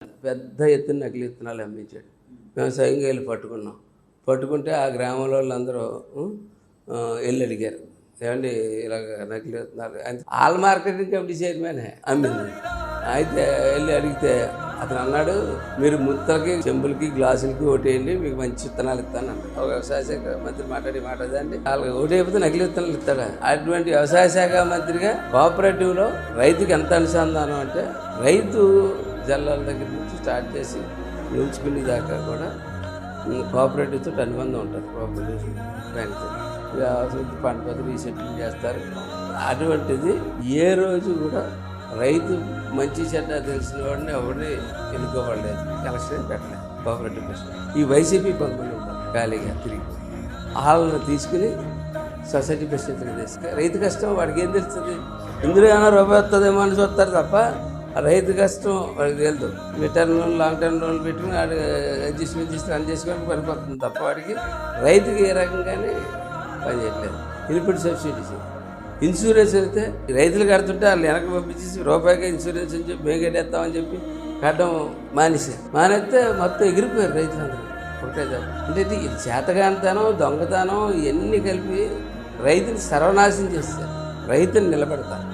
పెద్ద ఎత్తున నకిలీ విత్తనాలు అమ్మించాడు. మేము స్వయంగా వెళ్ళి పట్టుకుంటే ఆ గ్రామంలో వాళ్ళందరూ వెళ్ళి అడిగారు, ఏమండి ఇలాగ నకిలీ విత్తనాలు అంటే ఆల్ మార్కెటింగ్ కమిటీ చైర్మన్ అమ్మింది. అయితే వెళ్ళి అడిగితే అతను అన్నాడు, మీరు ముత్తలకి చెంబులకి గ్లాసులకి ఓటేయండి, మీకు మంచి విత్తనాలు ఇస్తాను అన్నాడు. ఒక వ్యవసాయ శాఖ మంత్రి మాట్లాడండి, వాళ్ళకి ఓటైపోతే నకిలీ విత్తనాలు ఇస్తాడా? అటువంటి వ్యవసాయ శాఖ మంత్రిగా కోఆపరేటివ్లో రైతుకి ఎంత అనుసంధానం అంటే, రైతు జల్లాల దగ్గర నుంచి స్టార్ట్ చేసి నిలుచుకునే దాకా కూడా కోఆపరేటివ్తో అనుబంధం ఉంటుంది. కోఆపరేటివ్ బ్యాంక్తో పంట పద్ధతి రీసెటిల్ చేస్తారు. అటువంటిది ఏ రోజు కూడా రైతు మంచి చెడ్డ తెలిసిన వాడిని ఎవరిని ఎన్నుకోబడలేదు, ఎలక్షన్ పెట్టలేదు. కోఆపరేటివ్ ప్రెసిడెంట్ ఈ వైసీపీ కొంతమంది ఉంటారు ఖాళీగా తిరిగి, వాళ్ళని తీసుకుని సొసైటీ ప్రెసిడెంట్గా తీసుకుని రైతు కష్టం వాడికి ఏం తెలుస్తుంది? ఇందులో ఏమైనా రూపాయి వస్తుందేమో అని చూస్తారు తప్ప రైతు కష్టం వాడికి తెలుదు. Term loan long term loan పెట్టుకుని వాడు అడ్జస్ట్మెంట్ చేసి రన్ చేసుకోవడానికి పనిపోతుంది తప్ప వాడికి రైతుకి ఏ రకంగానే పనిచేయట్లేదు. ఇన్పుట్ సబ్సిడీస్, ఇన్సూరెన్స్ అయితే రైతులు కడుతుంటే వాళ్ళు వెనక్కి పంపించేసి రూపాయిగా ఇన్సూరెన్స్ అని చెప్పి మేము కట్టేస్తామని చెప్పి కట్టడం మానేస్తే మొత్తం ఎగిరిపోయారు రైతులందరూ. ఒకటే అంటే ఇది చేతగానితనం, దొంగతనం ఇవన్నీ కలిపి రైతుని సర్వనాశనం చేస్తారు, రైతుని నిలబెడతారు.